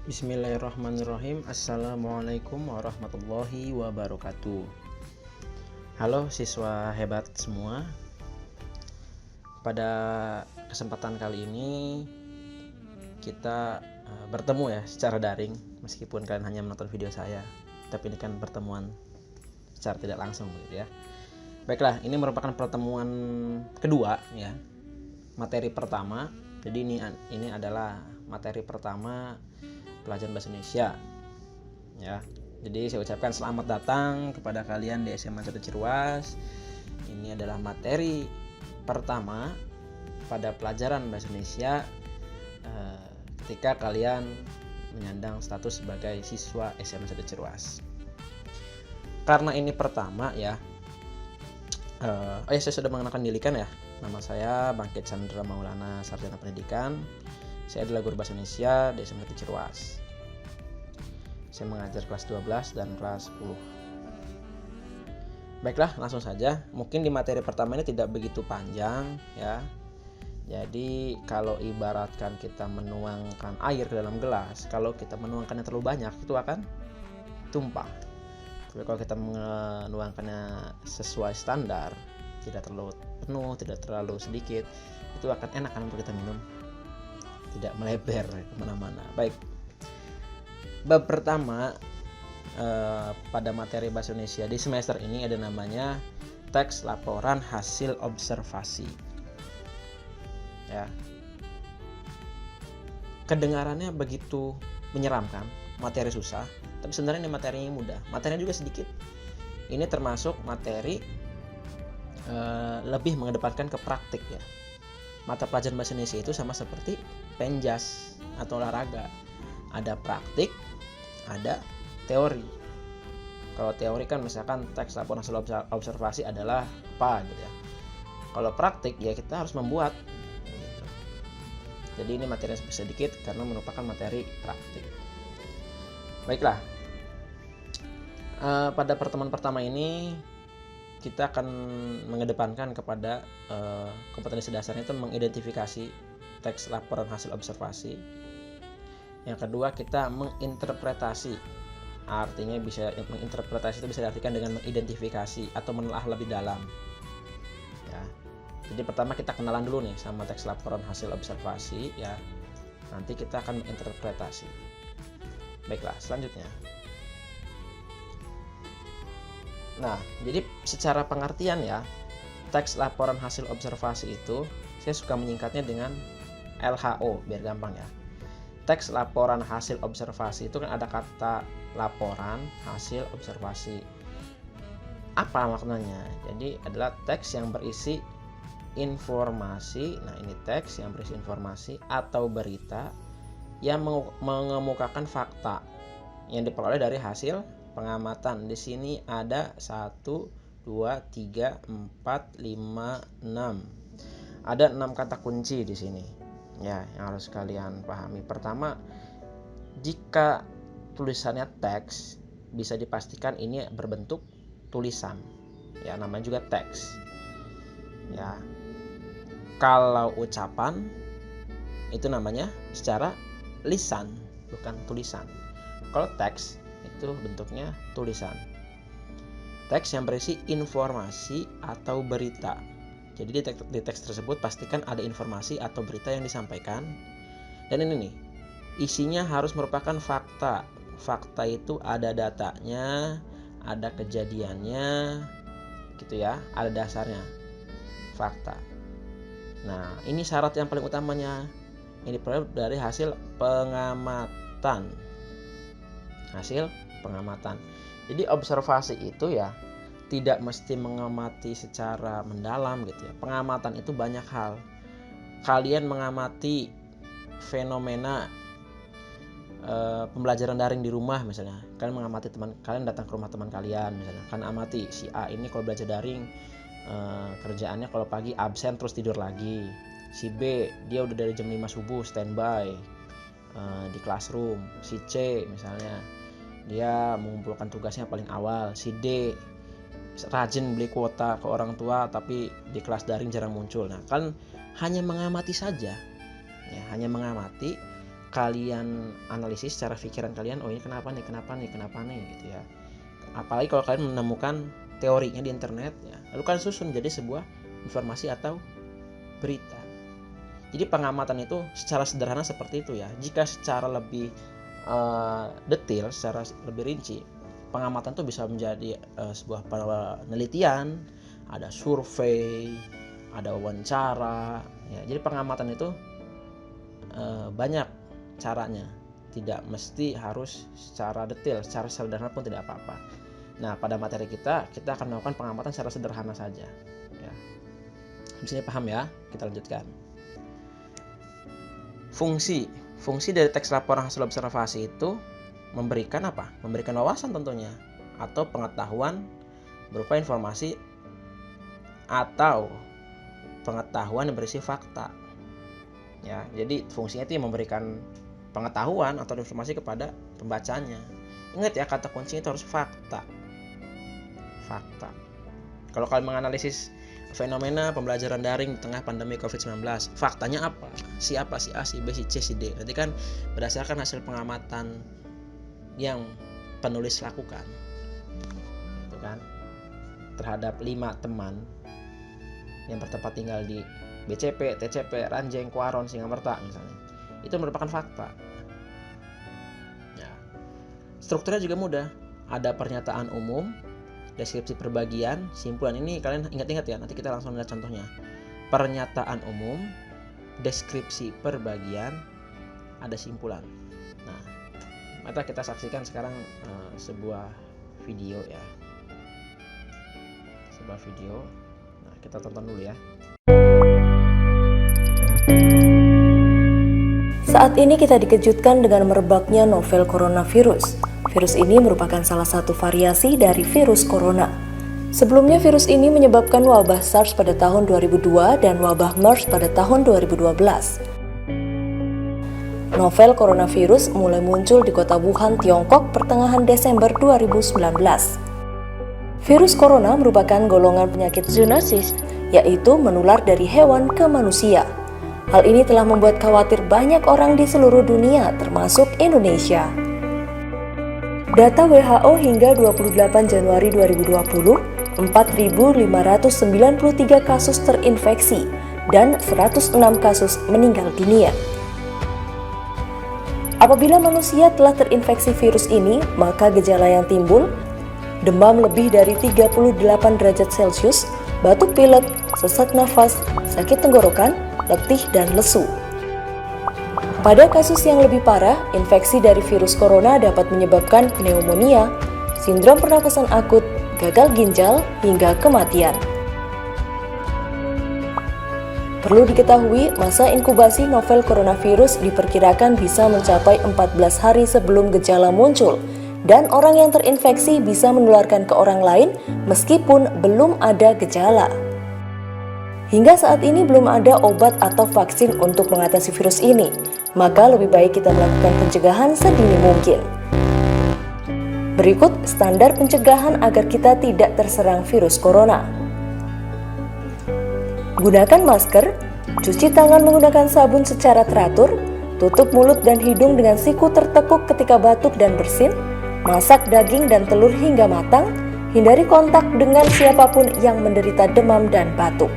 Bismillahirrahmanirrahim. Assalamualaikum warahmatullahi wabarakatuh. Halo siswa hebat semua. Pada kesempatan kali ini kita bertemu ya secara daring, meskipun kalian hanya menonton video saya, tapi ini kan pertemuan secara tidak langsung gitu ya. Baiklah, ini merupakan pertemuan kedua ya. Materi pertama. Jadi ini adalah materi pertama pelajaran bahasa Indonesia ya. Jadi saya ucapkan selamat datang kepada kalian di SMA 1 Ciruas. Ini adalah materi pertama pada pelajaran bahasa Indonesia ketika kalian menyandang status sebagai siswa SMA 1 Ciruas. Karena ini pertama ya, saya sudah mengenalkan diri kan ya. Nama saya Bangkit Chandra Maulana, Sarjana Pendidikan. Saya adalah guru bahasa Indonesia di SMA 1 Ciruas. Saya mengajar kelas 12 dan kelas 10. Baiklah, langsung saja. Mungkin di materi pertama ini tidak begitu panjang ya. Jadi kalau ibaratkan kita menuangkan air ke dalam gelas, kalau kita menuangkannya terlalu banyak itu akan tumpah. Tapi kalau kita menuangkannya sesuai standar, tidak terlalu penuh, tidak terlalu sedikit, itu akan enak kan untuk kita minum, tidak melebar kemana-mana. Baik, bab pertama pada materi bahasa Indonesia di semester ini ada namanya teks laporan hasil observasi ya. Kedengarannya begitu menyeramkan, materi susah, tapi sebenarnya ini materinya mudah, materinya juga sedikit. Ini termasuk materi lebih mengedepankan ke praktik ya. Mata pelajaran bahasa Indonesia itu sama seperti penjas atau olahraga, ada praktik, ada teori. Kalau teori kan misalkan teks laporan hasil observasi adalah apa gitu ya. Kalau praktik ya kita harus membuat gitu. Jadi ini materi sedikit karena merupakan materi praktik. Baiklah, pada pertemuan pertama ini kita akan mengedepankan kepada kompetensi dasarnya itu mengidentifikasi teks laporan hasil observasi. Yang kedua, kita menginterpretasi. Artinya menginterpretasi itu bisa diartikan dengan mengidentifikasi atau menelaah lebih dalam. Ya. Jadi pertama kita kenalan dulu nih sama teks laporan hasil observasi ya. Nanti kita akan menginterpretasi. Baiklah, selanjutnya. Nah, jadi secara pengertian ya, teks laporan hasil observasi itu saya suka menyingkatnya dengan LHO biar gampang ya. Teks laporan hasil observasi itu kan ada kata laporan hasil observasi. Apa maknanya? Jadi adalah teks yang berisi informasi. Nah, ini teks yang berisi informasi atau berita yang mengemukakan fakta yang diperoleh dari hasil pengamatan. Di sini ada 1, 2, 3, 4, 5, 6. Ada 6 kata kunci di sini. Ya, yang harus kalian pahami. Pertama, jika tulisannya teks, bisa dipastikan ini berbentuk tulisan. Ya, namanya juga teks. Ya. Kalau ucapan itu namanya secara lisan, bukan tulisan. Kalau teks itu bentuknya tulisan. Teks yang berisi informasi atau berita. Jadi di teks tersebut pastikan ada informasi atau berita yang disampaikan. Dan ini nih, isinya harus merupakan fakta. Fakta itu ada datanya, ada kejadiannya, gitu ya, ada dasarnya. Fakta. Nah, ini syarat yang paling utamanya. Ini diperoleh dari hasil pengamatan. Hasil pengamatan. Jadi observasi itu ya tidak mesti mengamati secara mendalam gitu ya. Pengamatan itu banyak hal. Kalian mengamati fenomena pembelajaran daring di rumah misalnya. Kalian mengamati teman kalian datang ke rumah teman kalian misalnya. Kalian amati si A ini kalau belajar daring kerjaannya kalau pagi absen terus tidur lagi. Si B dia udah dari jam 5 subuh standby di classroom. Si C misalnya dia mengumpulkan tugasnya paling awal. Si D rajin beli kuota ke orang tua tapi di kelas daring jarang muncul. Nah, kan hanya mengamati saja ya, hanya mengamati kalian analisis secara pikiran kalian, oh ini kenapa nih gitu ya. Apalagi kalau kalian menemukan teorinya di internet ya, lalu kalian susun jadi sebuah informasi atau berita. Jadi pengamatan itu secara sederhana seperti itu ya. Jika secara lebih detail, secara lebih rinci, pengamatan itu bisa menjadi sebuah penelitian, ada survei, ada wawancara ya. Jadi pengamatan itu banyak caranya, tidak mesti harus secara detail, secara sederhana pun tidak apa-apa. Nah, pada materi kita akan melakukan pengamatan secara sederhana saja ya. Di sini paham ya? Kita lanjutkan. Fungsi dari teks laporan hasil observasi itu memberikan apa? Memberikan wawasan tentunya, atau pengetahuan berupa informasi atau pengetahuan yang berisi fakta. Ya, jadi fungsinya itu memberikan pengetahuan atau informasi kepada pembacanya. Ingat ya, kata kuncinya itu harus fakta. Fakta. Kalau kalian menganalisis fenomena pembelajaran daring di tengah pandemi COVID-19, faktanya apa? Siapa? Si A, si B, si C, si D. Nanti kan berdasarkan hasil pengamatan yang penulis lakukan, itu kan, terhadap 5 teman yang bertempat tinggal di BCP, TCP, Ranjeng, Kuaron, Singamerta misalnya. Itu merupakan fakta. Ya. Strukturnya juga mudah. Ada pernyataan umum, deskripsi perbagian, simpulan. Ini kalian ingat-ingat ya, nanti kita langsung lihat contohnya. Pernyataan umum, deskripsi perbagian, ada simpulan. Nah, mari kita saksikan sekarang sebuah video ya. Sebuah video. Nah, kita tonton dulu ya. Saat ini kita dikejutkan dengan merebaknya novel coronavirus. Virus ini merupakan salah satu variasi dari virus corona. Sebelumnya virus ini menyebabkan wabah SARS pada tahun 2002 dan wabah MERS pada tahun 2012. Novel coronavirus mulai muncul di kota Wuhan, Tiongkok pertengahan Desember 2019. Virus corona merupakan golongan penyakit zoonosis, yaitu menular dari hewan ke manusia. Hal ini telah membuat khawatir banyak orang di seluruh dunia, termasuk Indonesia. Data WHO hingga 28 Januari 2020, 4.593 kasus terinfeksi dan 106 kasus meninggal dunia. Apabila manusia telah terinfeksi virus ini, maka gejala yang timbul, demam lebih dari 38 derajat Celcius, batuk pilek, sesak nafas, sakit tenggorokan, letih, dan lesu. Pada kasus yang lebih parah, infeksi dari virus corona dapat menyebabkan pneumonia, sindrom pernapasan akut, gagal ginjal, hingga kematian. Perlu diketahui, masa inkubasi novel coronavirus diperkirakan bisa mencapai 14 hari sebelum gejala muncul, dan orang yang terinfeksi bisa menularkan ke orang lain meskipun belum ada gejala. Hingga saat ini belum ada obat atau vaksin untuk mengatasi virus ini, maka lebih baik kita melakukan pencegahan sedini mungkin. Berikut standar pencegahan agar kita tidak terserang virus corona. Gunakan masker, cuci tangan menggunakan sabun secara teratur, tutup mulut dan hidung dengan siku tertekuk ketika batuk dan bersin, masak daging dan telur hingga matang, hindari kontak dengan siapapun yang menderita demam dan batuk.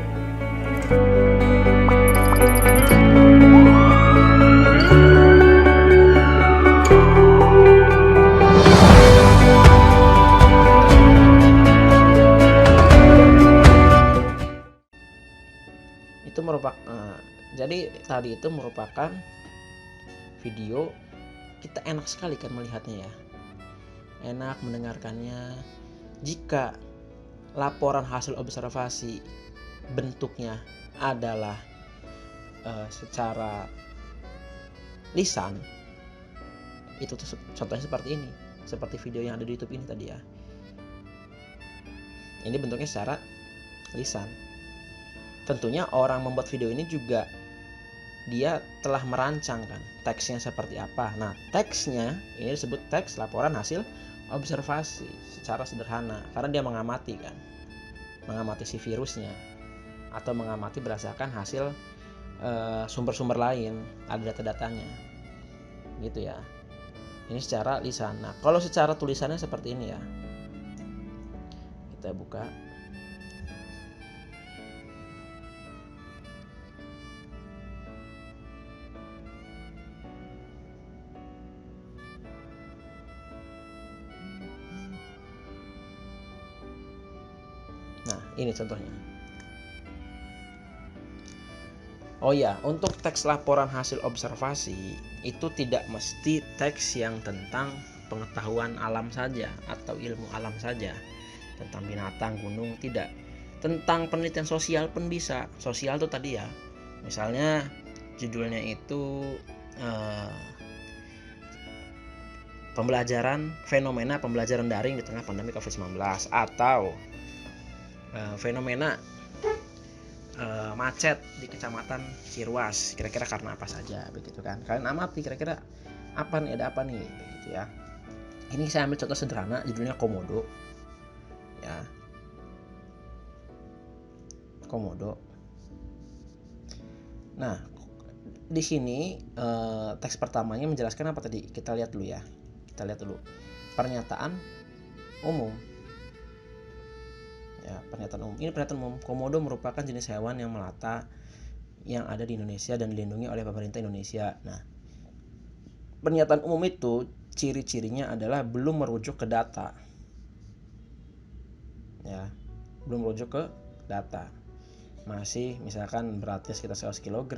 Jadi tadi itu merupakan video, kita enak sekali kan melihatnya ya, enak mendengarkannya. Jika laporan hasil observasi bentuknya adalah secara lisan, itu contohnya seperti ini, seperti video yang ada di YouTube ini tadi ya. Ini bentuknya secara lisan. Tentunya orang membuat video ini juga dia telah merancang kan teksnya seperti apa. Nah, teksnya ini disebut teks laporan hasil observasi secara sederhana karena dia mengamati kan, mengamati si virusnya atau mengamati berdasarkan hasil sumber-sumber lain, ada data-datanya. gitu ya. Ini secara lisan. Nah, kalau secara tulisannya seperti ini ya. Kita buka. Nah, ini contohnya. Oh ya, untuk teks laporan hasil observasi itu tidak mesti teks yang tentang pengetahuan alam saja atau ilmu alam saja, tentang binatang, gunung, tidak. Tentang penelitian sosial pun bisa. Sosial tuh tadi ya, misalnya judulnya itu pembelajaran fenomena pembelajaran daring di tengah pandemi COVID-19, atau fenomena macet di kecamatan Cirwas, kira-kira karena apa saja, begitu kan. Kalian amati kira-kira apa nih, ada apa nih, begitu ya. Ini saya ambil contoh sederhana, judulnya Komodo ya. Komodo. Nah, di sini teks pertamanya menjelaskan apa tadi? Kita lihat dulu ya. Kita lihat dulu pernyataan umum. Ya, pernyataan umum. Ini pernyataan umum. Komodo merupakan jenis hewan yang melata yang ada di Indonesia dan dilindungi oleh pemerintah Indonesia. Nah, pernyataan umum itu ciri-cirinya adalah belum merujuk ke data. Ya, belum merujuk ke data. Masih misalkan beratnya sekitar 100 kg.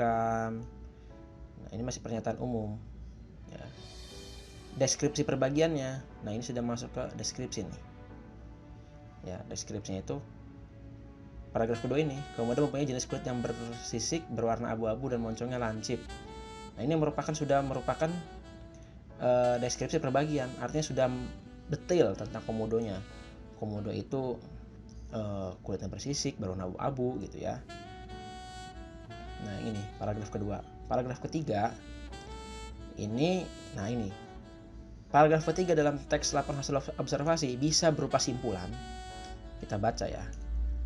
Nah, ini masih pernyataan umum. Ya. Deskripsi perbagiannya. Nah, ini sudah masuk ke deskripsi nih. Ya, deskripsinya itu paragraf kedua ini. Komodo mempunyai jenis kulit yang bersisik, berwarna abu-abu dan moncongnya lancip. Nah, ini sudah merupakan deskripsi perbagian. Artinya sudah detail tentang komodonya. Komodo itu kulitnya bersisik, berwarna abu-abu gitu ya. Nah, ini paragraf kedua. Paragraf ketiga ini, nah ini paragraf ketiga dalam teks laporan hasil observasi bisa berupa simpulan. Kita baca ya.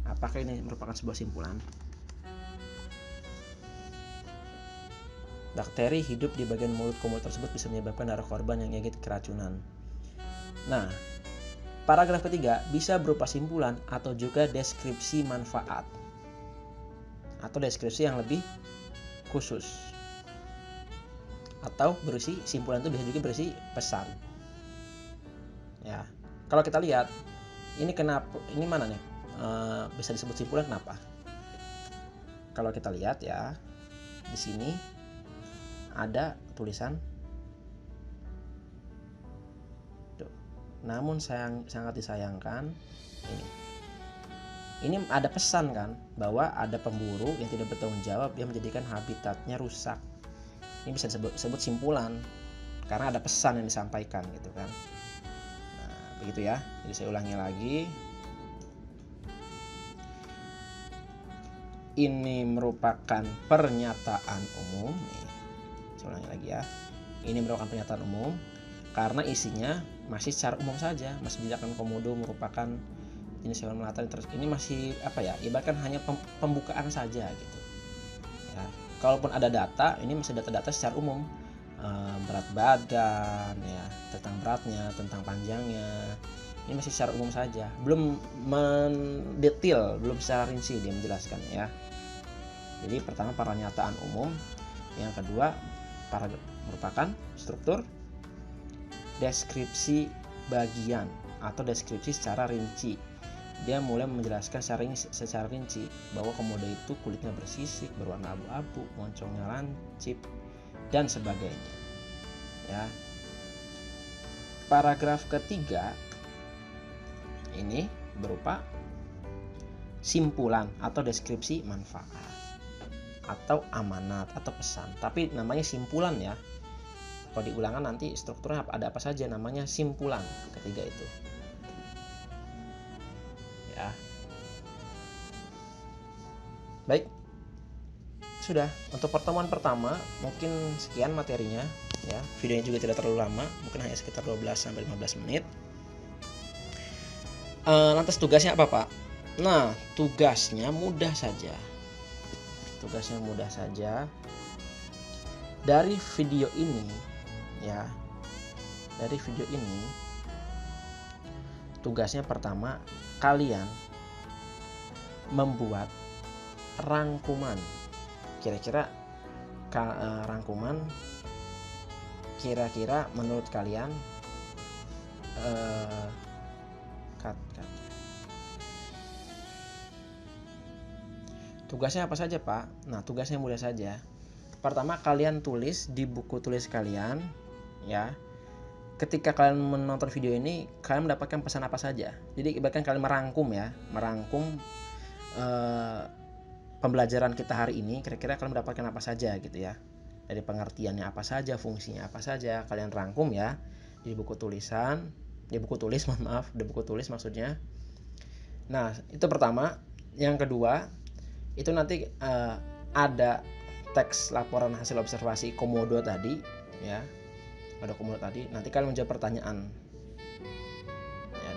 Apakah ini merupakan sebuah simpulan? Bakteri hidup di bagian mulut komodo tersebut bisa menyebabkan darah korban yang gigit keracunan. Nah, paragraf ketiga bisa berupa simpulan atau juga deskripsi manfaat atau deskripsi yang lebih khusus, atau berisi simpulan itu bisa juga berisi pesan. Ya, kalau kita lihat ini kenapa, ini mana nih bisa disebut simpulan kenapa? Kalau kita lihat ya, di sini ada tulisan. Namun sangat disayangkan ini ada pesan kan, bahwa ada pemburu yang tidak bertanggung jawab yang menjadikan habitatnya rusak. Ini bisa disebut simpulan karena ada pesan yang disampaikan gitu kan. Nah, begitu ya. Jadi saya ulangi lagi. Ini merupakan pernyataan umum. Nih, saya ulangi lagi ya. Ini merupakan pernyataan umum karena isinya masih secara umum saja. Masih dijelaskan komodo merupakan jenis hewan melata. Terus ini masih apa ya? Ibaratkan hanya pembukaan saja gitu. Ya, kalaupun ada data, ini masih data-data secara umum. Berat badan ya, tentang beratnya, tentang panjangnya. Ini masih secara umum saja, belum mendetail, belum secara rinci dia menjelaskan ya. Jadi pertama pernyataan umum, yang kedua merupakan struktur deskripsi bagian atau deskripsi secara rinci. Dia mulai menjelaskan secara rinci bahwa komodo itu kulitnya bersisik, berwarna abu-abu, moncongnya lancip dan sebagainya. Ya. Paragraf ketiga ini berupa simpulan atau deskripsi manfaat atau amanat atau pesan, tapi namanya simpulan ya. Kalau di ulangan nanti strukturnya ada apa saja, namanya simpulan ketiga itu ya. Baik, sudah untuk pertemuan pertama mungkin sekian materinya ya. Videonya juga tidak terlalu lama, mungkin hanya sekitar 12-15 menit. Lantas tugasnya apa Pak? Nah, tugasnya mudah saja. Dari video ini ya dari video ini, tugasnya pertama kalian membuat rangkuman. Kira-kira rangkuman kira-kira menurut kalian tugasnya apa saja, Pak? Nah, tugasnya mudah saja. Pertama, kalian tulis di buku tulis kalian, ya. Ketika kalian menonton video ini, kalian mendapatkan pesan apa saja. Jadi ibaratkan kalian merangkum pembelajaran kita hari ini. Kira-kira kalian mendapatkan apa saja gitu ya. Dari pengertiannya apa saja, fungsinya apa saja, kalian rangkum ya di buku tulis maksudnya. Nah, itu pertama. Yang kedua, itu nanti ada teks laporan hasil observasi komodo tadi ya, ada komodo tadi. Nanti kalian menjawab pertanyaan ya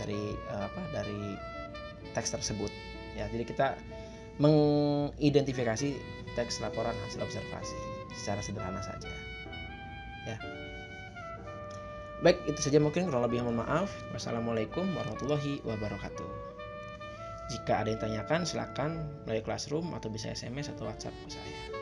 dari teks tersebut ya. Jadi kita mengidentifikasi teks laporan hasil observasi secara sederhana saja ya. Baik, itu saja mungkin, kurang lebih mohon maaf. Wassalamualaikum warahmatullahi wabarakatuh. Jika ada yang tanyakan, silakan melalui Classroom atau bisa SMS atau WhatsApp ke saya.